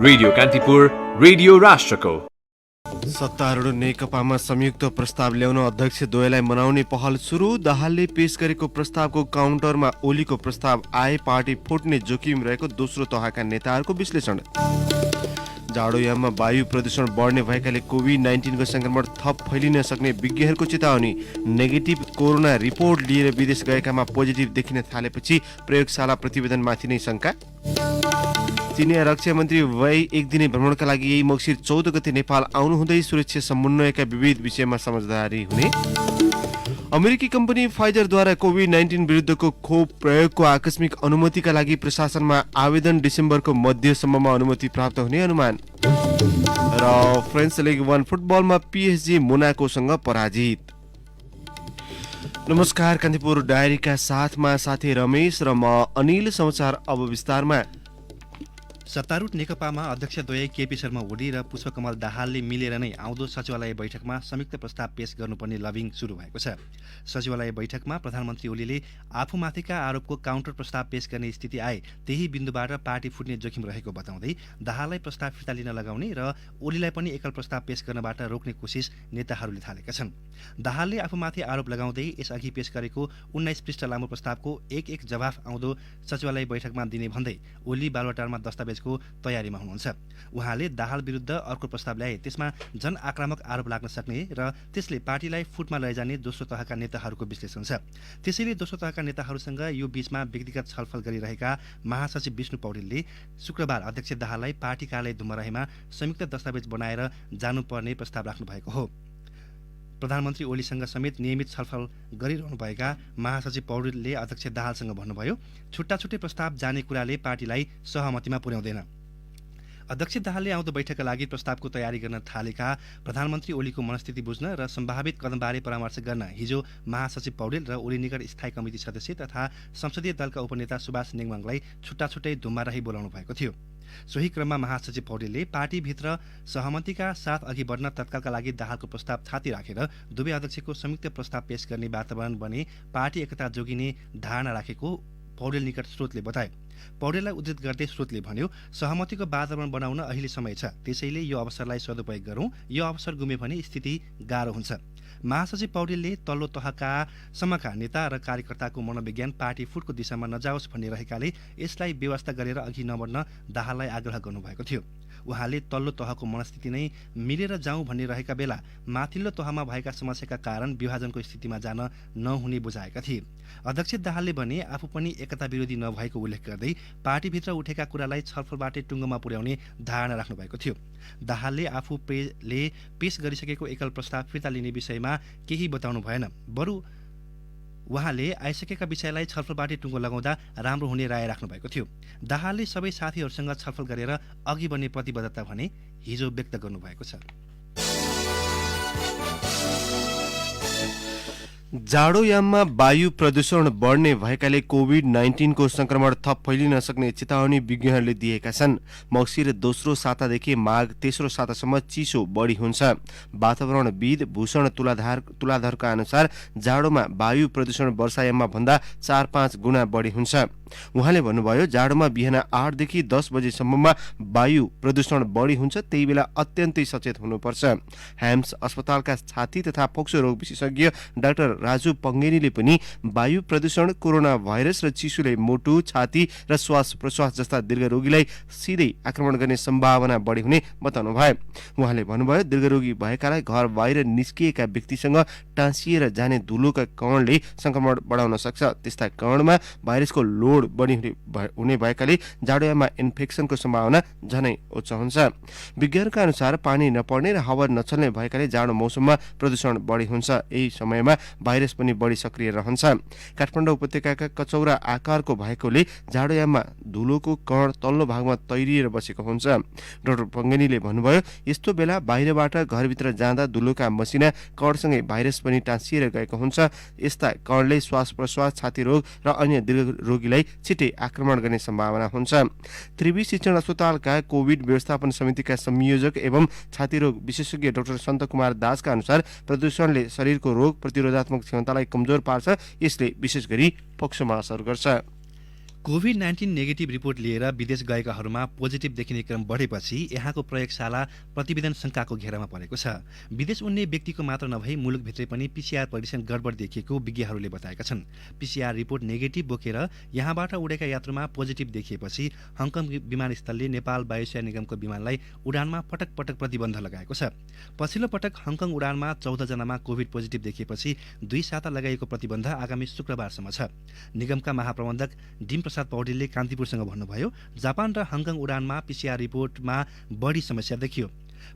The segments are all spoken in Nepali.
रेडियो कान्तिपुर, रेडियो राष्ट्रको। सत्तारूढ नेकपामा संयुक्त प्रस्ताव ल्याउन अध्यक्षद्वयलाई मनाउने पहल सुरु। दाहालले पेश गरेको प्रस्तावको काउन्टरमा ओलीको प्रस्ताव आए, पार्टी फुट्ने जोखिम रहेको दोस्रो तहका नेताहरूको विश्लेषण। जाडोयाममा वायु प्रदूषण बढ्ने भएकाले कोभिड-19 संक्रमण थप फैलिन सक्ने विज्ञहरूको चेतावनी। नेगेटिभ कोरोना रिपोर्ट लिएर विदेश गएकामा पोजिटिभ देखिन थालेपछि प्रयोगशाला प्रतिवेदनमाथि नै शंका। चीनिया रक्षा मन्त्री वै एक दिने भ्रमणका लागि यही मक्सिर 14 गते नेपाल आउनुहुँदै सुरक्षा समन्वयका विविध विषयमा समझदारी हुने। अमेरिकी कम्पनी फाइजरद्वारा कोभिड-19 विरुद्धको खोप प्रयोगको आकस्मिक अनुमतिका लागि प्रशासनमा आवेदन डिसेम्बरको मध्यसम्ममा अनुमति प्राप्त हुने अनुमान। र फ्रेन्च लिग 1 फुटबलमा PSG मोनाकोसँग पराजित। नमस्कार, कान्तिपुर डायरीका साथमा साथी रमेश र म अनिल। समाचार अब विस्तारमा। सत्तारूढ नेकपामा अध्यक्षद्वय केपी शर्मा ओली र पुष्पकमल दाहालले मिलेर नै आउँदो सचिवालय बैठकमा संयुक्त प्रस्ताव पेश गर्नुपर्ने लबिङ सुरु भएको छ। सचिवालय बैठकमा प्रधानमन्त्री ओलीले आफूमाथिका आरोपको काउन्टर प्रस्ताव पेश गर्ने स्थिति आए त्यही बिन्दुबाट पार्टी फुट्ने जोखिम रहेको बताउँदै दाहाललाई प्रस्ताव फिर्ता लिन लगाउने र ओलीलाई पनि एकल प्रस्ताव पेश गर्नबाट रोक्ने कोसिस नेताहरूले थालेका छन्। दाहालले आफूमाथि आरोप लगाउँदै यसअघि पेश गरेको 19 पृष्ठ लामो प्रस्तावको एक जवाफ आउँदो सचिवालय बैठकमा दिने भन्दै ओली बालुवाटारमा दस्तावेजको तयारीमा हुनुहुन्छ। उहाँले दाहाल विरुद्ध अर्को प्रस्ताव ल्याए, त्यसमा जन आक्रामक आरोप लाग्न सक्ने र त्यसले पार्टीलाई फुटमा लैजाने दोस्रो तहका नेताहरूको विश्लेषण छ। त्यसैले दोस्रो तहका नेताहरूसँग यो बीचमा व्यक्तिगत छलफल गरिरहेका महासचिव विष्णु पौडेलले शुक्रबार अध्यक्ष दाहाललाई पार्टी कार्यालय धुमराहीमा संयुक्त दस्तावेज बनाएर जानुपर्ने प्रस्ताव राख्नु भएको हो। प्रधानमन्त्री ओलीसँग समेत नियमित छलफल गरिरहनुभएका महासचिव पौडेलले अध्यक्ष दाहालसँग भन्नुभयो, छुट्टा-छुट्टै प्रस्ताव जाने कुराले पार्टीलाई सहमतिमा पुर्याउँदैन। अध्यक्ष दाहालले आउँदो बैठकका लागि प्रस्तावको तयारी गर्न थालेका प्रधानमन्त्री ओलीको मनस्थिति बुझ्न र सम्भावित कदमबारे परामर्श गर्न हिजो महासचिव पौडेल र ओली निकट स्थायी कमिटी सदस्य तथा संसदीय दलका उपनेता सुभाष नेङमाङलाई छुट्टा-छुट्टै धुम्राही बोलाउनु भएको थियो। सोही क्रममा महासचिव पौडेलले पार्टीभित्र सहमतिका साथ अघि बढ्न तत्कालका लागि दाहालको प्रस्ताव छाती राखेर दुवै अध्यक्षको संयुक्त प्रस्ताव पेश गर्ने वातावरण बने पार्टी एकता जोगिने धारणा राखेको पौडेल निकट स्रोतले बताए। पौडेललाई उद्धृत गर्दै स्रोतले भन्यो, सहमतिको वातावरण बनाउन अहिले समय छ, त्यसैले यो अवसरलाई सदुपयोग गरौँ। यो अवसर गुमे भने स्थिति गाह्रो हुन्छ। महासचिव पौडेलले तल्लो तहका सम्मका नेता र कार्यकर्ताको मनोविज्ञान पार्टी फुटको दिशामा नजाओस् भन्ने रहेकाले यसलाई व्यवस्था गरेर अघि नबढ्न दाहाललाई आग्रह गर्नुभएको थियो। उहाँले तल्लो तहको मनस्थिति नै मिलेर जाउँ भन्ने रहेका बेला माथिल्लो तहमा भएका समस्याका कारण विभाजनको स्थितिमा जान नहुने बुझाएका थिए। अध्यक्ष दाहालले भने आफू पनि एकता विरोधी नभएको उल्लेख गर्दै पार्टीभित्र उठेका कुरालाई छलफलबाटै टुङ्गोमा पुर्याउने धारणा राख्नु भएको थियो। दाहालले आफूले पेश गरिसकेको एकल प्रस्ताव फिर्ता लिने विषयमा केही बताउनु भएन, बरु उहाँले आइसकेका विषयलाई छलफलबाटै टुङ्गो लगाउँदा राम्रो हुने राय राख्नु भएको थियो। दाहालले सबै साथीहरूसँग छलफल गरेर अघि बढ्ने प्रतिबद्धता भने हिजो व्यक्त गर्नुभएको छ। जाडोयाममा वायु प्रदूषण बढ्ने भएकाले कोभिड-19 को संक्रमण थप फैलिन सक्ने चेतावनी विज्ञहरूले दिएका छन्। मक्सिर दोस्रो सातादेखि माघ तेस्रो सातासम्म चिसो बढी हुन्छ। वातावरणविद भूषण तुलाधरका अनुसार जाडोमा वायु प्रदूषण वर्षायाममा भन्दा 4-5 गुणा बढी हुन्छ। उहाँले भन्नुभयो, जाडोमा बिहान 8 देखि 10 बजेसम्ममा वायु प्रदूषण बढी हुन्छ, त्यही बेला अत्यन्तै सचेत हुनुपर्छ। ह्याम्स अस्पतालका छाती तथा फोक्सो रोग विशेषज्ञ डाक्टर राजु पंगेनीले पनि वायु प्रदूषण, कोरोना भाइरस र चिसोले मुटु, छाती र श्वास प्रश्वास जस्ता दीर्घ रोगीलाई सिधै आक्रमण गर्ने सम्भावना बढी हुने बताउनु भयो। उहाँले भन्नुभयो, दीर्घरोगी भएकालाई घर बाहिर निस्किएका व्यक्तिसँग टाँसिएर जाने धुलोका कणले संक्रमण बढाउन सक्छ। त्यस्ता कणमा भाइरसको लोड बढी हुने भएकाले जाडोयाममा इन्फेक्सनको सम्भावना झनै उच्च हुन्छ। विज्ञानका अनुसार पानी नपर्ने र हावा नचल्ने भएकाले जाडो मौसममा प्रदूषण बढी हुन्छ। यही समयमा भाइरस पनि बढी सक्रिय रहन्छ। काठमाडौँ उपत्यकाका कचौरा आकारको भएकोले जाडोयाममा धुलोको कण तल्लो भागमा तैरिएर बसेको हुन्छ। डाक्टर पंगेनीले भन्नुभयो, यस्तो बेला बाहिरबाट घरभित्र जाँदा धुलोका मसिना कणसँगै भाइरस पनि टाँसिएर गएको हुन्छ। यस्ता कणले श्वास प्रश्वास, छाती रोग र अन्य दीर्घ रोगीलाई छिट्टै आक्रमण गर्ने सम्भावना हुन्छ। त्रिवी शिक्षण अस्पतालका कोभिड व्यवस्थापन समितिका संयोजक एवं छातीरोग विशेषज्ञ डाक्टर सन्त कुमार दासका अनुसार प्रदूषणले शरीरको रोग प्रतिरोधात्मक क्षमतालाई कमजोर पार्छ। यसले विशेष गरी फोक्सोमा असर गर्छ। कोभिड-19 नेगेटिभ रिपोर्ट लिएर विदेश गएकाहरूमा पोजिटिभ देखिने क्रम बढेपछि यहाँको प्रयोगशाला प्रतिवेदन शङ्काको घेरामा परेको छ। विदेश उड्ने व्यक्तिको मात्र नभई मुलुकभित्रै पनि पीसीआर परीक्षण गडबड देखिएको विज्ञहरूले बताएका छन्। पीसीआर रिपोर्ट नेगेटिभ बोकेर यहाँबाट उडेका यात्रुमा पोजिटिभ देखिएपछि हङकङ विमानस्थलले नेपाल वायुसेना निगमको विमानलाई उडानमा पटक पटक प्रतिबन्ध लगाएको छ। पछिल्लो पटक हङकङ उडानमा 14 जनामा कोभिड पोजिटिभ देखिएपछि 2 साता लगाइएको प्रतिबन्ध आगामी शुक्रबारसम्म छ। निगमका महाप्रबन्धक डिम प्रसाद पौडेलले कान्तिपुरसँग भन्नुभयो, जापान र हङकङ उडानमा पीसीआर रिपोर्टमा बढी समस्या देखियो।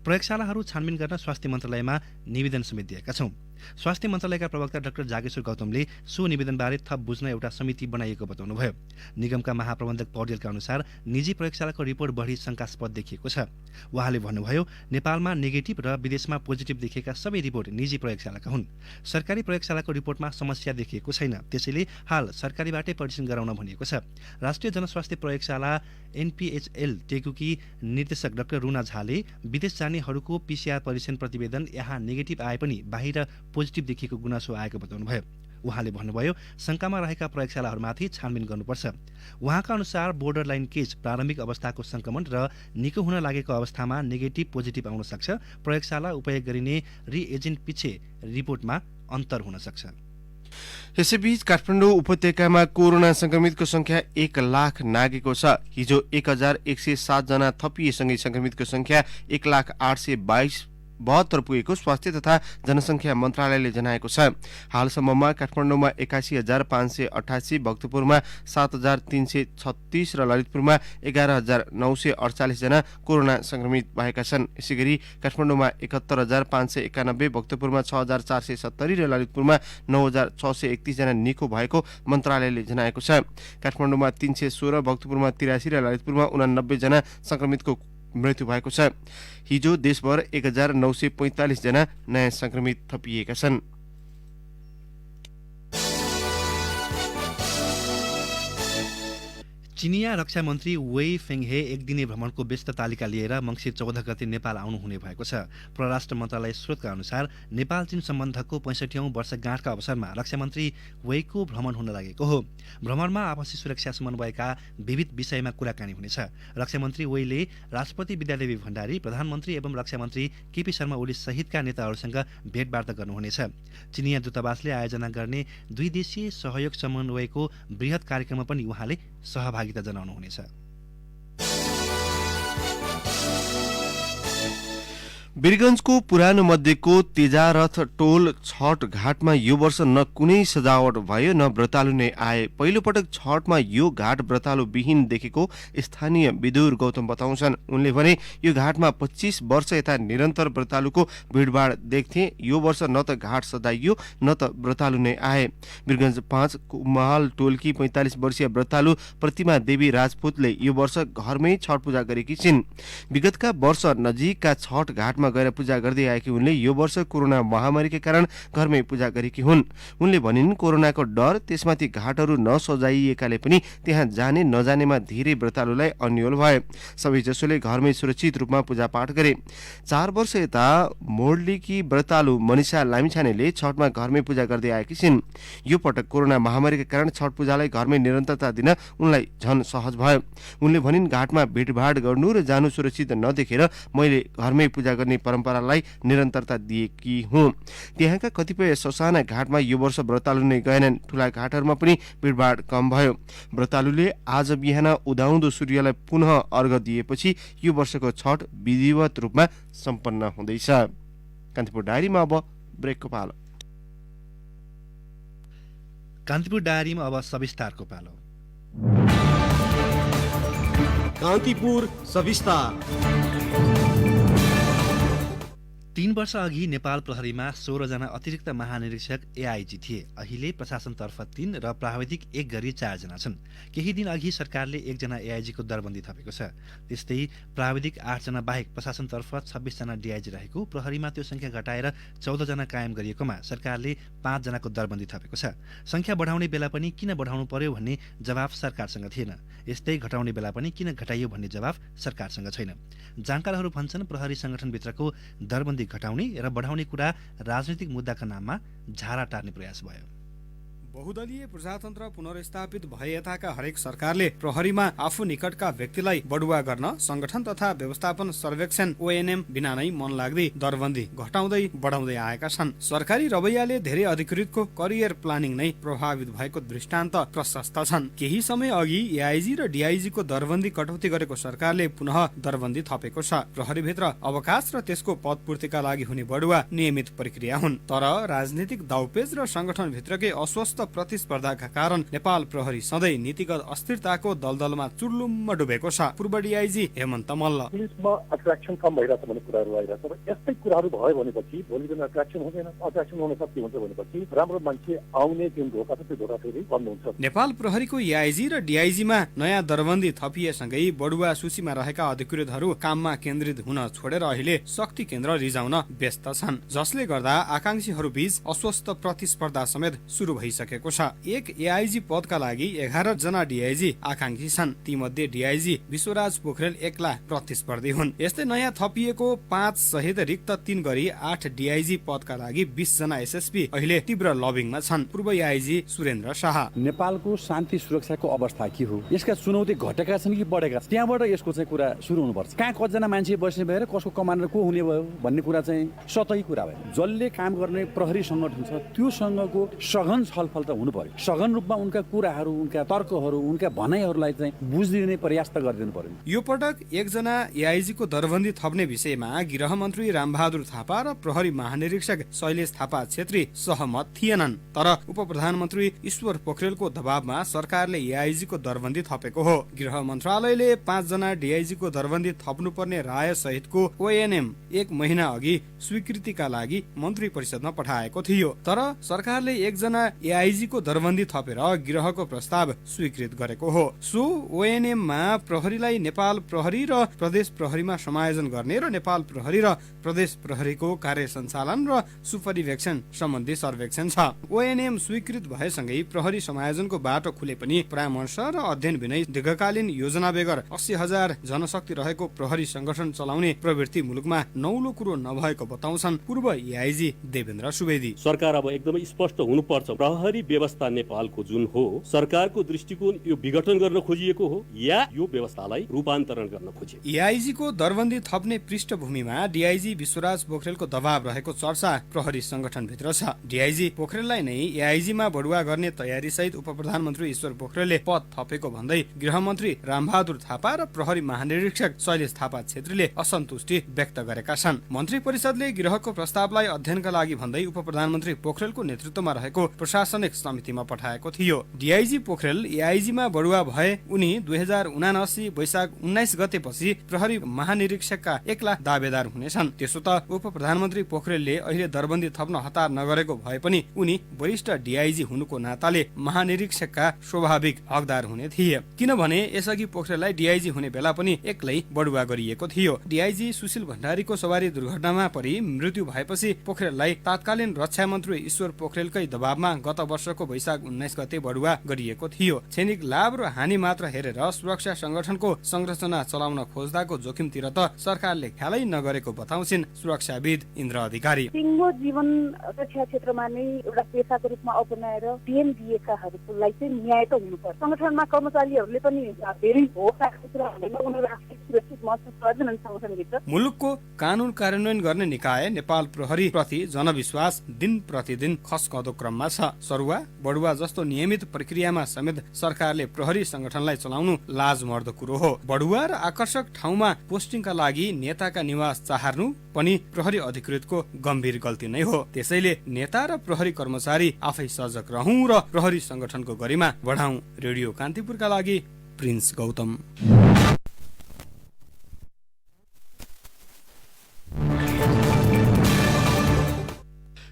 प्रयोगशालाहरू छानबिन गर्न स्वास्थ्य मन्त्रालयमा निवेदन समेत दिएका छौं। स्वास्थ्य मन्त्रालयका प्रवक्ता डाक्टर जागेश्वर गौतमले सो निवेदनबारे थप बुझ्न एउटा समिति बनाइएको बताउनुभयो। निगमका महाप्रबन्धक पौडेलका अनुसार निजी प्रयोगशालाको रिपोर्ट बढी शङ्कास्पद देखिएको छ। उहाँले भन्नुभयो, नेपालमा नेगेटिभ र विदेशमा पोजिटिभ देखिएका सबै रिपोर्ट निजी प्रयोगशालाका हुन्। सरकारी प्रयोगशालाको रिपोर्टमा समस्या देखिएको छैन, त्यसैले हाल सरकारीबाटै परीक्षण गराउन भनिएको छ। राष्ट्रिय जनस्वास्थ्य प्रयोगशाला एनपीएचएल टेकुकी निर्देशक डाक्टर रुना झाले विदेश जानेहरूको पीसीआर परीक्षण प्रतिवेदन यहाँ नेगेटिभ आए पनि बाहिर पोजिटिभ देखिएको गुनासो आएको बताउनुभयो। उहाँले भन्नुभयो, शङ्कामा रहेका प्रयोगशालाहरूमाथि छानबिन गर्नुपर्छ। उहाँका अनुसार बोर्डर लाइन केस प्रारम्भिक अवस्थाको संक्रमण र निको हुन लागेको अवस्थामा नेगेटिभ पोजिटिभ आउन सक्छ। प्रयोगशाला उपयोग गरिने रिएजेन्ट पछि रिपोर्टमा अन्तर हुन सक्छ। यसैबीच काठमाडौँ उपत्यकामा कोरोना संक्रमितको संख्या 1 लाख नागेको छ। हिजो 1107 जना थपिएसँगै संक्रमितको संख्या 1,822,72 पुगेको स्वास्थ्य तथा जनसंख्या मन्त्रालयले जनाएको छ। हालसम्ममा काठमाडौँमा 81,588, भक्तपुरमा 7,336 र ललितपुरमा 11,948 जना कोरोना संक्रमित भएका छन्। यसैगरी काठमाडौँमा 71,591, भक्तपुरमा 6,470 र ललितपुरमा 9,631 जना निको भएको मन्त्रालयले जनाएको छ। काठमाडौँमा 316, भक्तपुरमा 83 र ललितपुरमा 89 जना संक्रमितको मृत्यु भएको छ। हिजो देशभर 1,945 जना नयाँ संक्रमित थपिएका छन्। चिनिया रक्षा मन्त्री वेई फेङहे एकदिने भ्रमणको व्यस्त तालिका लिएर मङ्सिर 14 गते नेपाल आउनुहुने भएको छ। परराष्ट्र मन्त्रालय स्रोतका अनुसार नेपाल चीन सम्बन्धको 65औं वर्षगाँठका अवसरमा रक्षा मन्त्री वेईको भ्रमण हुन लागेको हो। भ्रमणमा आपसी सुरक्षा समन्वयका विविध विषयमा कुराकानी हुनेछ। रक्षा मन्त्री वेईले राष्ट्रपति विद्यादेवी भण्डारी, प्रधानमन्त्री एवं रक्षा मन्त्री केपी शर्मा ओली सहितका नेताहरूसँग भेटवार्ता गर्नुहुनेछ। चिनिया दूतावासले आयोजना गर्ने द्विदेशीय सहयोग समन्वयको बृहत कार्यक्रममा पनि उहाँले सहभागिता जनाउनुहुनेछ। वीरगञ्जको पुरानो मध्येको तेजारथ टोल छठ घाटमा यो वर्ष न कुनै सजावट भयो न व्रतालु नै आए। पहिलो पटक छठमा यो घाट व्रतालु विहीन देखेको स्थानीय विदुर गौतम बताउँछन्। उनले भने यो घाटमा 25 वर्ष यता निरन्तर व्रतालुको भिडभाड देख्थे। यो वर्ष न त घाट सजाइयो न त व्रतालु नै आए। वीरगञ्ज 5 महल टोलकी 45 वर्षीय व्रतालु प्रतिमा देवी राजपूतले यो वर्ष घरमै छठ पूजा गरेकी छिन्। विगतका वर्ष नजिकका छठ घाटमा गएर पूजा गर्दै आएकी उनले यो वर्ष कोरोना महामारीका कारण घरमै पूजा गरेकी हुन्। उनले भनिन्, कोरोनाको डर त्यसमाथि घाटहरू नसजाइएकाले पनि त्यहाँ जाने नजानेमा धेरै व्रतालुलाई अन्यल भए। सबैजसोले घरमै सुरक्षित रूपमा पूजापाठ गरे। 4 वर्ष यता मोडलीकी व्रतालु मनिषा लामिछानेले छठमा घरमै पूजा गर्दै आएकी छिन्। यो पटक कोरोना महामारीका कारण छठ पूजालाई घरमै निरन्तरता दिन उनलाई झन सहज भयो। उनले भनिन्, घाटमा भिडभाड गर्नु र जानु सुरक्षित नदेखेर मैले घरमै पूजा गर्ने परम्परालाई निरन्तरता दिएकी हुँ। त्यहाँका कतिपय ससाना घाटमा यो वर्ष व्रतालु नै गएनन्। ठूला घाटहरूमा पनि भिडभाड कम भयो। व्रतालुले आज बिहान उदाउँदो सूर्यलाई पुनः अर्घ दिएपछि यो वर्षको छठ विधिवत रूपमा सम्पन्न हुँदैछ। कान्तिपुर डायरीमा अब ब्रेकको पालो। कान्तिपुर डायरीमा अब सविस्तारको पालो। कान्तिपुर सविस्तार। 3 वर्ष अघि नेपाल प्रहरीमा 16 जना अतिरिक्त महानिरीक्षक एआइजी थिए। अहिले प्रशासनतर्फ 3 र प्राविधिक 1 गरी 4 जना छन्। केही दिन अघि सरकारले 1 जना एआइजीको दरबन्दी थपेको छ। त्यस्तै प्राविधिक 8 जना बाहेक प्रशासनतर्फ 26 जना डीआइजी रहेको, प्रहरीमा त्यो संख्या घटाएर 14 जना कायम गरिएकोमा सरकारले 5 जनाको दरबन्दी थपेको छ। संख्या बढाउने बेला पनि किन बढाउनु पर्यो भन्ने जवाफ सरकारसँग थिएन। यस्तै घटाउने बेला पनि किन घटाइयो भन्ने जवाफ सरकारसँग छैन। जानकारहरू भन्छन्, प्रहरी संगठनभित्रको दरबन्दी घटाउने र बढाउने कुरा राजनैतिक मुद्दाका नाममा झारा टार्ने प्रयास भयो। बहुदलीय प्रजातन्त्र पुनर्स्थापित भए यताका हरेक सरकारले प्रहरीमा आफू निकटका व्यक्तिलाई बढुवा गर्न संगठन तथा व्यवस्थापन सर्वेक्षण ओएनएम बिना नै मन लाग्दै दरबन्दी घटाउँदै बढाउँदै आएका छन्। सरकारी रवैयाले धेरै अधिकृतको करियर प्लानिङ नै प्रभावित भएको दृष्टान्त प्रशस्त छन्। केही समय अघि एआइजी र डीआइजी को दरबन्दी कटौती गरेको सरकारले पुनः दरबन्दी थपेको छ। प्रहरीभित्र अवकाश र त्यसको पदपूर्तिका लागि हुने बढुवा नियमित प्रक्रिया हुन्, तर राजनीतिक दाउपेच र संगठन भित्रकै अस्वस्थ प्रतिस्पर्धाका कारण नेपाल प्रहरी सधैँ नीतिगत अस्थिरताको दलदलमा चुर्लुम्म डुबेको छ। पूर्व डीआइजी हेमन्त मल्ल पुलिसमा अट्र्याक्सन कम भइरहेछ भन्ने कुराहरू आइरहेछ र यस्तै कुराहरू भयो भनेपछि भोलि दिन अट्र्याक्सन हुँदैन, अट्र्याक्सन हुन सक्ने हुन्छ भनेपछि राम्रो मान्छे आउने जुन धोका छ त्यो धोका फेरि बन्द हुन्छ। नेपाल प्रहरीको एआइजी र डीआइजीमा नयाँ दरबन्दी थपिएसँगै बढुवा सूचीमा रहेका अधिकृतहरू काममा केन्द्रित हुन छोडेर अहिले शक्ति केन्द्र रिजाउन व्यस्त छन्, जसले गर्दा आकांक्षीहरू बीच अस्वस्थ प्रतिस्पर्धा समेत सुरु भइसकेको छ। एक एआइजी पदका लागि 11 जना डीआइजी आकांक्षी छन्। तीमध्ये डीआइजी विश्वराज पोखरेल एक्ला प्रतिस्पर्धी हुन्। यस्तै नयाँ थपिएको 5 सहित रिक्त 3 गरी 8 डीआइजी पदका लागि 20 जना एसएसपी अहिले तीव्र लबिङमा छन्। पूर्व एआइजी सुरेन्द्र शाह नेपालको शान्ति सुरक्षाको अवस्था के हो, यसका चुनौती घटेका छन् कि बढेका छन्, त्यहाँबाट यसको चाहिँ कुरा सुरु हुनुपर्छ। कहाँ कतिजना मान्छे बस्ने भएर कसको कमान्डर को हुने भयो भन्ने कुरा चाहिँ सतही कुरा भयो। जसले काम गर्ने प्रहरी संगठन छ त्योसँगको सघन छलफल त हुनु पर्यो। सघन रूपमा उनका कुराहरू, उनका तर्कहरू, उनका भनाइहरूलाई चाहिँ बुझ्दिने प्रयास त गरिदिनु पर्यो। यो पटक एकजना एआइजी को दरबन्दी थप्ने विषयमा गृह मन्त्री रामबहादुर थापा र प्रहरी महानिरीक्षक शैलेश थापा छेत्री सहमत थिएनन्, तर उप प्रधानमन्त्री ईश्वर पोखरेलको दबावमा सरकारले एआइजी को दरबन्दी थपेको हो। गृह मन्त्रालयले 5 जना डीआइजी को दरबन्दी थप्नुपर्ने राय सहितको ओएनएम 1 महिना अघि स्वीकृतिका लागि मन्त्री परिषदमा पठाएको थियो, तर सरकारले 1 जना एआइजी को दरबन्दी थपेर गृहको प्रस्ताव स्वीकृत गरेको हो। सो ओएनएम मा प्रहरीलाई नेपाल प्रहरी र प्रदेश प्रहरीमा समायोजन गर्ने र नेपाल प्रहरी र प्रदेश प्रहरीको कार्य सञ्चालन र सुपरिवेक्षण सम्बन्धी सर्वेक्षण छ। ओएनएम स्वीकृत भएसँगै प्रहरी समायोजनको बाटो खुले पनि परामर्श र अध्ययन बिनै दीर्घकालीन योजना बेगर 80,000 जनशक्ति रहेको प्रहरी संगठन चलाउने प्रवृत्ति मुलुकमा नौलो कुरो नभएको बताउँछन् पूर्व एआइजी देवेन्द्र सुवेदी। सरकार अब एकदमै स्पष्ट हुनुपर्छ, प्रहरी व्यवस्था नेपालको जुन हो सरकारको दृष्टिकोण यो विघटन गर्न खोजिएको हो या यो व्यवस्थालाई रूपान्तरण गर्न खोजिएको। एआइजी को दरबन्दी थप्ने पृष्ठभूमिमा डीआइजी विश्वराज पोखरेलको दबाव रहेको चर्चा प्रहरी संगठन भित्र छ। डीआइजी पोखरेललाई नै एआइजी मा बढुवा गर्ने तयारी सहित उप प्रधानमन्त्री ईश्वर पोखरेलले पद थपेको भन्दै गृहमन्त्री रामबहादुर थापा र प्रहरी महानिरीक्षक शैलेश थापा छेत्रीले असन्तुष्टि व्यक्त गरेका छन्। मन्त्री परिषदले गृहको प्रस्तावलाई अध्ययनका लागि भन्दै उप प्रधानमन्त्री पोखरेलको नेतृत्वमा रहेको प्रशासनिक समितिमा पठाएको थियो। डीआइजी पोखरेल एआइजी मा बढुवा भए उनी 2079 वैशाख 19 गतेपछि प्रहरी महानिरीक्षकका एक्ला दावेदार हुनेछन्। त्यसो त उप प्रधानमन्त्री पोखरेलले अहिले दरबन्दी थप्न हतार नगरेको भए पनि उनी वरिष्ठ डीआइजी हुनुको नाताले महानिरीक्षकका स्वाभाविक हकदार हुने थिए, किनभने यसअघि पोखरेललाई डीआइजी हुने बेला पनि एक्लै बढुवा गरिएको थियो। डीआइजी सुशील भण्डारीको सवारी दुर्घटनामा परि मृत्यु भएपछि पोखरेललाई तत्कालीन रक्षा मन्त्री ईश्वर पोखरेलकै दबावमा गत वर्षको वैशाख 19 गते बढुवा गरिएको थियो। क्षणिक लाभ र हानि मात्र हेरेर सुरक्षा संगठनको संरचना चलाउन खोज्दाको जोखिमतिर त सरकारले ख्यालै नगरेको बताउँछिन् सुरक्षाविद इन्द्र अधिकारी। सिङ्गो जीवन सुरक्षा क्षेत्रमा नै एउटा पेसाको रूपमा अपनाएर डीएम दिएकाहरूलाई चाहिँ न्याय त हुनुपर्छ। संगठनमा कर्मचारीहरूले पनि धेरै होप राख्ने कुरा हुँदैन, उनीहरू आफै सुरक्षित महसुस गर्दैनन् संगठनभित्र। मुलुकको कानून कार्यान्वयन गर्ने निकाय नेपाल प्रहरी प्रति जनविश्वास दिन प्रतिदिन खस्कँदो क्रममा छ। सरुवा बढुवा जस्तो नियमित प्रक्रियामा समेत सरकारले प्रहरी संगठनलाई चलाउनु लाजमर्दो कुरो हो। बढुवा र आकर्षक ठाउँमा पोस्टिङका लागि नेताका निवास चाहर्नु पनि प्रहरी अधिकृतको गम्भीर गल्ती नै हो। त्यसैले नेता र प्रहरी कर्मचारी आफै सजग रहौं र प्रहरी संगठनको गरिमा बढाउँ। रेडियो कान्तिपुरका लागि प्रिन्स गौतम।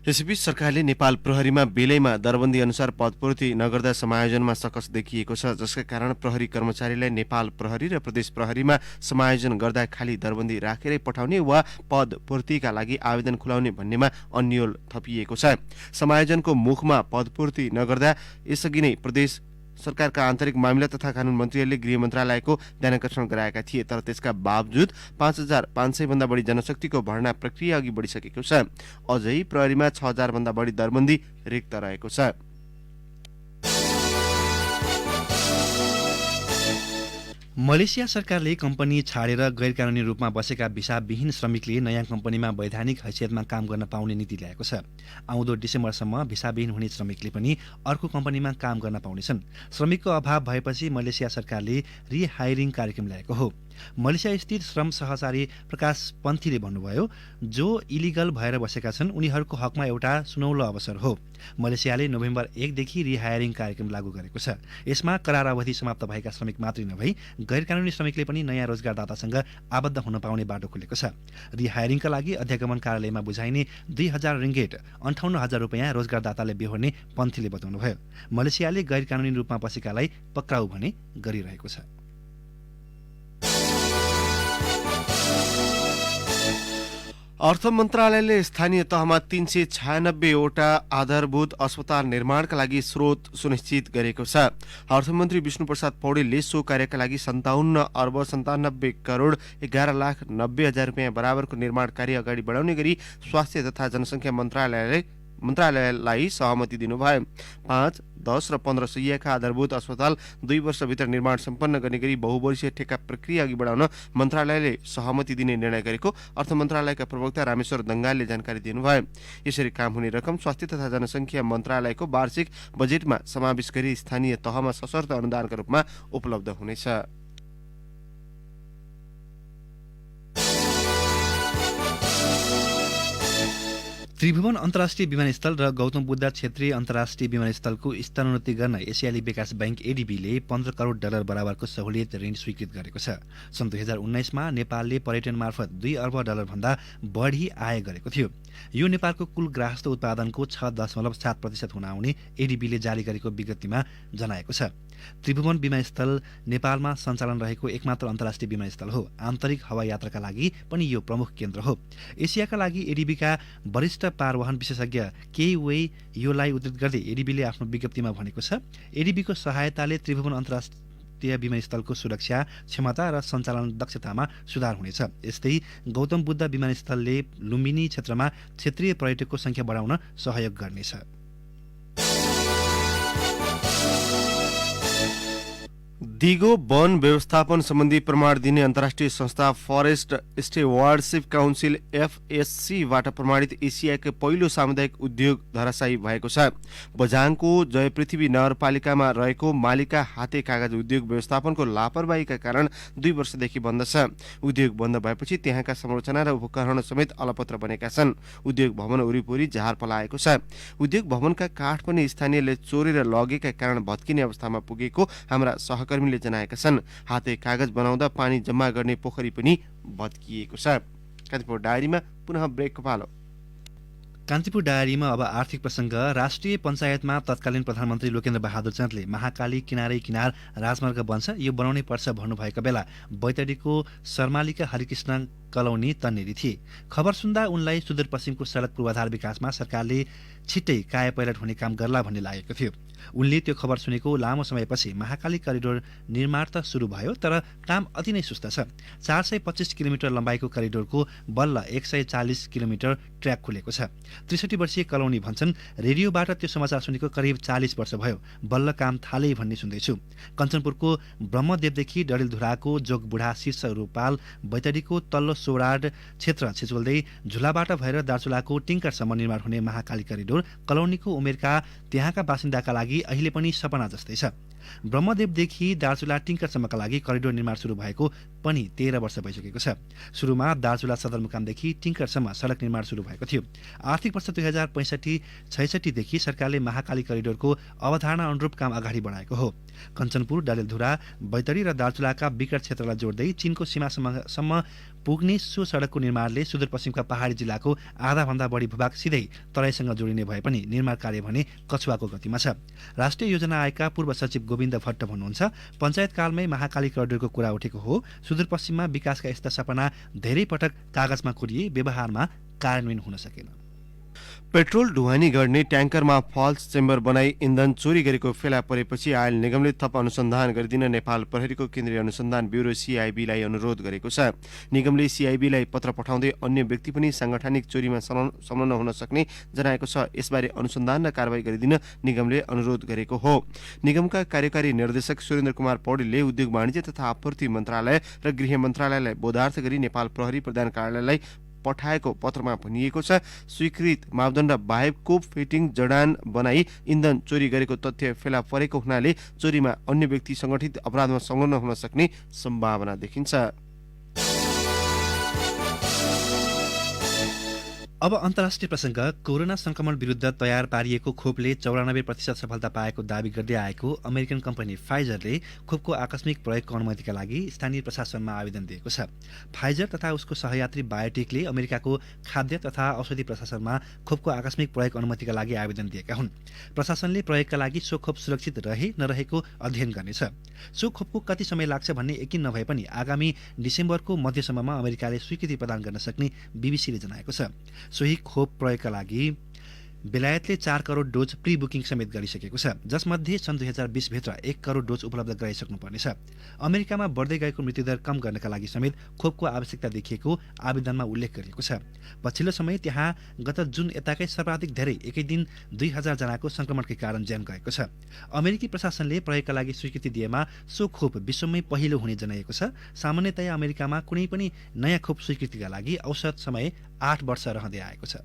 यसैबीच सरकारले नेपाल प्रहरीमा बेलैमा दरबन्दी अनुसार पदपूर्ति नगर्दा समायोजनमा सकस देखिएको छ, जसका कारण प्रहरी कर्मचारीलाई नेपाल प्रहरी र प्रदेश प्रहरीमा समायोजन गर्दा खाली दरबन्दी राखेरै पठाउने वा पदपूर्तिका लागि आवेदन खुलाउने भन्नेमा अन्यल थपिएको छ। समायोजनको मुखमा पदपूर्ति नगर्दा यसअघि नै प्रदेश सरकारका आन्तरिक मामिला तथा कानून मन्त्रीहरूले गृह मन्त्रालयको ध्यानाकर्षण गराएका थिए, तर त्यसका बावजुद 5,500 भन्दा बढी जनशक्तिको भर्ना प्रक्रिया अघि बढिसकेको छ। अझै प्रहरीमा 6,000 भन्दा बढी दरबन्दी रिक्त रहेको छ। मलेसिया सरकारले कम्पनी छाडेर गैरकानुनी रूपमा बसेका भिसाविहीन श्रमिकले नयाँ कम्पनीमा वैधानिक हैसियतमा काम गर्न पाउने नीति ल्याएको छ। आउँदो डिसेम्बरसम्म भिसाविहीन हुने श्रमिकले पनि अर्को कम्पनीमा काम गर्न पाउनेछन्। श्रमिकको अभाव भएपछि मलेसिया सरकारले रिहायरिङ कार्यक्रम ल्याएको हो। मलेसिया स्थित श्रम सहचारी प्रकाश पन्थीले भन्नुभयो, जो इलिगल भएर बसेका छन् उनीहरूको हकमा एउटा सुनौलो अवसर हो। मलेसियाले नोभेम्बर 1 देखि रिहायरिङ कार्यक्रम लागू गरेको छ। यसमा करार अवधि समाप्त भएका श्रमिक मात्रै नभई गैरकानुनी श्रमिकले पनि नयाँ रोजगारदातासँग आबद्ध हुन पाउने बाटो खुलेको छ। रिहायरिङका लागि अध्यागमन कार्यालयमा बुझाइने 2000 रिङ्गेट 58,000 रुपियाँ रोजगारदाताले बेहोर्ने पन्थीले बताउनुभयो। मलेसियाले गैरकानुनी रूपमा बसेकालाई पक्राउ भने गरिरहेको छ। अर्थ मन्त्रालयले स्थानीय तहमा 396वटा आधारभूत अस्पताल निर्माणका लागि स्रोत सुनिश्चित गरेको छ। अर्थमन्त्री विष्णुप्रसाद पौडेलले सो कार्यका लागि 57 अर्ब 97 करोड 11 लाख 90 हजार रुपियाँ बराबरको निर्माण कार्य अगाडि बढाउने गरी स्वास्थ्य तथा जनसङ्ख्या मन्त्रालयलाई सहमति दिनुभयो। 5, 10 र 15 शैय्याका आधारभूत अस्पताल 2 वर्षभित्र निर्माण सम्पन्न गर्ने गरी बहुवर्षीय ठेक्का प्रक्रिया अघि बढाउन मन्त्रालयले सहमति दिने निर्णय गरेको अर्थ मन्त्रालयका प्रवक्ता रामेश्वर दङ्गालले जानकारी दिनुभयो। यसरी काम हुने रकम स्वास्थ्य तथा जनसङ्ख्या मन्त्रालयको वार्षिक बजेटमा समावेश गरी स्थानीय तहमा सशर्त अनुदानका रूपमा उपलब्ध हुनेछ। त्रिभुवन अन्तर्राष्ट्रिय विमानस्थल र गौतम बुद्ध क्षेत्रीय अन्तर्राष्ट्रिय विमानस्थलको स्तरोन्नति गर्न एसियाली विकास बैंक एडीबीले $15 करोड बराबरको सहुलियत ऋण स्वीकृत गरेको छ। सन् 2019मा नेपालले पर्यटन मार्फत $2 अर्ब भन्दा बढी आय गरेको थियो। यो नेपालको कुल ग्राहस्थ उत्पादनको 6.7% हुन आउने एडीबीले जारी गरेको विज्ञप्तिमा जनाएको छ। त्रिभुवन विमानस्थल नेपालमा सञ्चालन रहेको एकमात्र अन्तर्राष्ट्रिय विमानस्थल हो। आन्तरिक हवाई यात्राका लागि पनि यो प्रमुख केन्द्र हो। एसियाका लागि एडीबीका वरिष्ठ पारवहन विशेषज्ञ केही वे योलाई उद्धृत गर्दै एडीबीले आफ्नो विज्ञप्तिमा भनेको छ, एडीबीको सहायताले त्रिभुवन अन्तर्राष्ट्रिय विमानस्थलको सुरक्षा, क्षमता र सञ्चालन दक्षतामा सुधार हुनेछ। यस्तै गौतम बुद्ध विमानस्थलले लुम्बिनी क्षेत्रमा क्षेत्रीय पर्यटकको सङ्ख्या बढाउन सहयोग गर्नेछ। दिगो वन व्यवस्थापन सम्बन्धी प्रमाण दिने अन्तर्राष्ट्रिय संस्था फरेस्ट स्टेवार्डशिप काउन्सिल FSCबाट प्रमाणित एसियाकै पहिलो सामुदायिक उद्योग धराशायी भएको छ। बझाङको जयपृथ्वी नगरपालिकामा रहेको मालिका हाते कागज उद्योग व्यवस्थापनको लापरवाहीका कारण 2 वर्षदेखि बन्द छ। उद्योग बन्द भएपछि त्यहाँका संरचना र उपकरण समेत अलपत्र बनेका छन्। उद्योग भवन वरिपरि झार पलाएको छ। उद्योग भवनका काठ पनि स्थानीयले चोरेर लगेका कारण भत्किने अवस्थामा पुगेको हाम्रा सहकर्मीले जनाएका छन्। हाते कागज बनाउँदा पानी जम्मा गर्ने पोखरी पनि भत्किएको छ। कान्तिपुर डायरीमा पुनः ब्रेकको पालो। कान्तिपुर डायरीमा अब आर्थिक प्रसङ्ग। राष्ट्रिय पञ्चायतमा तत्कालीन प्रधानमन्त्री लोकेन्द्र बहादुर चन्दले महाकाली किनारै किनार राजमार्ग बन्छ, यो बनाउनै पर्छ भन्नुभएको बेला बैतडीको शर्मालीका हरिकृष्ण कलौनी तन्नेरी थिए। खबर सुन्दा उनलाई सुदूरपश्चिमको सडक पूर्वाधार विकासमा सरकारले छिट्टै कायापैलट हुने काम गर्ला भन्ने लागेको थियो। उनले त्यो खबर सुनेको लामो समयपछि महाकाली करिडोर निर्माण त सुरु भयो, तर काम अति नै सुस्त छ। 425 किलोमिटर लम्बाइको करिडोरको बल्ल 140 किलोमिटर ट्र्याक खुलेको छ। 63 वर्षीय कलौनी भन्छन्, रेडियोबाट त्यो समाचार सुनेको करिब 40 वर्ष भयो, बल्ल काम थाले भन्ने सुन्दैछु। कञ्चनपुरको ब्रह्मदेवदेखि डडेलधुराको जोगबुढा शीर्ष रूपाल बैतडीको तल्लो सोराड क्षेत्र छिचोल्दै झुलाबाट भएर दार्चुलाको टिङ्करसम्म निर्माण हुने महाकाली करिडोर कलौनीको उमेरका त्यहाँका बासिन्दाका लागि अहिले पनि सपना जस्तै छ। ब्रह्मदेवदेखि दार्चुला टिङ्करसम्मका लागि करिडोर निर्माण सुरु भएको पनि 13 वर्ष भइसकेको छ। सुरुमा दार्चुला सदरमुकामदेखि टिङ्करसम्म सडक निर्माण सुरु भएको थियो। आर्थिक वर्ष 2065-66 देखि सरकारले महाकाली करिडोरको अवधारणा अनुरूप काम अगाडि बढाएको हो। कञ्चनपुर, डडेलधुरा, बैतडी र दार्चुलाका विकट क्षेत्रलाई जोड्दै चीनको सीमासम्म पुग्ने सो सडकको निर्माणले सुदूरपश्चिमका पहाडी जिल्लाको आधाभन्दा बढी भूभाग सिधै तराईसँग जोडिने भए पनि निर्माण कार्य भने कछुवाको गतिमा छ। राष्ट्रिय योजना आयोगका पूर्व सचिव गोविन्द भट्ट भन्नुहुन्छ, पञ्चायतकालमै महाकाली करिडोरको कुरा उठेको हो। सुदूरपश्चिममा विकासका यस्ता सपना धेरै पटक कागजमा कोरिए, व्यवहारमा कार्यान्वयन हुन सकेन। पेट्रोल ढुवानी गर्ने ट्याङ्करमा फल्स चेम्बर बनाई इन्धन चोरी गरेको फेला परेपछि आयल निगमले थप अनुसन्धान गरिदिन नेपाल प्रहरीको केन्द्रीय अनुसन्धान ब्युरो सिआइबीलाई अनुरोध गरेको छ। निगमले सिआइबीलाई पत्र पठाउँदै अन्य व्यक्ति पनि साङ्गठनिक चोरीमा संलग्न हुन सक्ने जनाएको छ। यसबारे अनुसन्धान र कारबाही गरिदिन निगमले अनुरोध गरेको हो। निगमका कार्यकारी निर्देशक सुरेन्द्र कुमार पौडेलले उद्योग वाणिज्य तथा आपूर्ति मन्त्रालय र गृह मन्त्रालयलाई बोधार्थ गरी नेपाल प्रहरी प्रधान कार्यालयलाई पठाएको पत्रमा भनिएको छ, स्वीकृत मापदण्ड बाहेक कोप फिटिङ जडान बनाई इन्धन चोरी गरेको तथ्य फेला परेको हुनाले चोरीमा अन्य व्यक्ति संगठित अपराधमा संलग्न हुन सक्ने सम्भावना देखिन्छ। अब अन्तर्राष्ट्रिय प्रसङ्ग। कोरोना संक्रमण विरुद्ध तयार पारिएको खोपले 94% सफलता पाएको दावी गर्दै आएको अमेरिकन कम्पनी फाइजरले खोपको आकस्मिक प्रयोगको अनुमतिका लागि स्थानीय प्रशासनमा आवेदन दिएको छ। फाइजर तथा उसको सहयात्री बायोटेकले अमेरिकाको खाद्य तथा औषधि प्रशासनमा खोपको आकस्मिक प्रयोग अनुमतिका लागि आवेदन दिएका हुन्। प्रशासनले प्रयोगका लागि सो खोप सुरक्षित रहे नरहेको अध्ययन गर्नेछ। सो खोपको कति समय लाग्छ भन्ने यकिन नभए पनि आगामी डिसेम्बरको मध्यसम्ममा अमेरिकाले स्वीकृति प्रदान गर्न सक्ने बीबीसीले जनाएको छ। सोही खोप प्रयोगका लागि बेलायतले 4 करोड डोज प्री बुकिङ समेत गरिसकेको छ, जसमध्ये सन् 2020 भित्र 1 करोड डोज उपलब्ध गराइसक्नुपर्नेछ। अमेरिकामा बढ्दै गएको मृत्युदर कम गर्नका लागि समेत खोपको आवश्यकता देखिएको आवेदनमा उल्लेख गरिएको छ। पछिल्लो समय त्यहाँ गत जुन यताकै सर्वाधिक धेरै एकै दिन 2000 जनाको संक्रमणकै कारण ज्यान गएको छ। अमेरिकी प्रशासनले प्रयोगका लागि स्वीकृति दिएमा सो खोप विश्वमै पहिलो हुने जनाएको छ। सामान्यतया अमेरिकामा कुनै पनि नयाँ खोप स्वीकृतिका लागि औसत समय 8 वर्ष रहँदै आएको छ।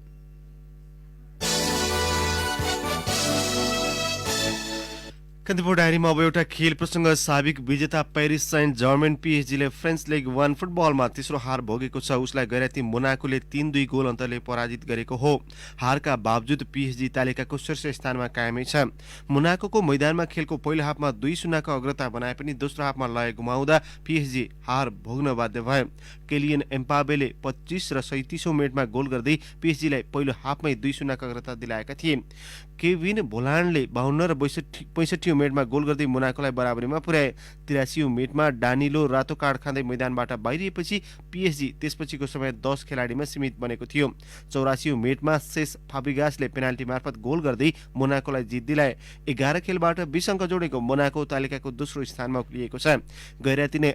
कान्तिपुर डायरीमा अब एउटा खेल प्रसङ्ग। साबिक विजेता पेरिस सेन्ट जर्मन पिएसजीले फ्रेन्च लिग 1 फुटबलमा तेस्रो हार भोगेको छ। उसलाई गैराती मोनाकोले 3-2 गोल अन्तरले पराजित गरेको हो। हारका बावजुद पिएसजी तालिकाको शीर्ष स्थानमा कायमै छ। मोनाकोको मैदानमा खेलको पहिलो हाफमा 2-0 को अग्रता बनाए पनि दोस्रो हाफमा लय गुमाउँदा पिएसजी हार भोग्न बाध्य भयो। केलियन एम्पाबेले 25 र 37औं मिनेटमा गोल गर्दै पिएसजीलाई पहिलो हाफमै 2-0 को अग्रता दिलाएका थिए। केभिन भोलान्डले 52 र 65औं मिनेटमा गोल गर्दै मोनाकोलाई बराबरीमा पुर्याए। 83औं मिनेटमा डानिलो रातो कार्ड खाँदै मैदानबाट बाहिरिएपछि पिएसजी त्यसपछिको समय 10 खेलाडीमा सीमित बनेको थियो। 84औं मिनेटमा सेस फाब्रिगासले पेनाल्टी मार्फत गोल गर्दै मोनाकोलाई जित दिलाए। 11 खेलबाट 20 अङ्क जोडेको मोनाको तालिकाको दोस्रो स्थानमा उक्लिएको छ। गैराती नै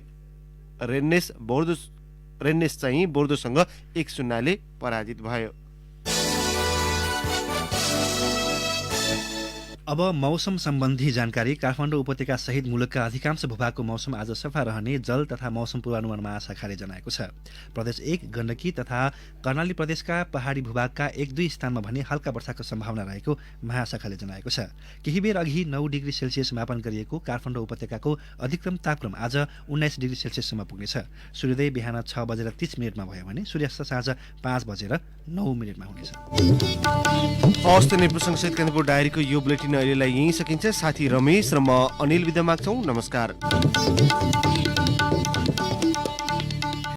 रेन्नेस चाहिँ बोर्दोसँग 1-0 ले पराजित भयो। अब मौसम सम्बन्धी जानकारी। काठमाडौँ उपत्यका सहित मुलुकका अधिकांश भूभागको मौसम आज सफा रहने जल तथा मौसम पूर्वानुमान महाशाखाले जनाएको छ। प्रदेश 1 गण्डकी तथा कर्णाली प्रदेशका पहाडी भूभागका 1-2 स्थानमा भने हल्का वर्षाको सम्भावना रहेको महाशाखाले जनाएको छ। केही बेर अघि 9 डिग्री सेल्सियस मापन गरिएको काठमाडौँ उपत्यकाको अधिकतम तापक्रम आज 19 डिग्री सेल्सियससम्म पुग्नेछ। सूर्योदय बिहान 6:30 भयो भने सूर्यास्त साँझ 5:09 हुनेछ। हवस् त नै प्रसङ्गसहित कान्तिपुर डायरीको यो बुलेटिन अहिलेलाई यहीँ सकिन्छ। साथी रमेश र म अनिल बिदा माग्छौँ। नमस्कार।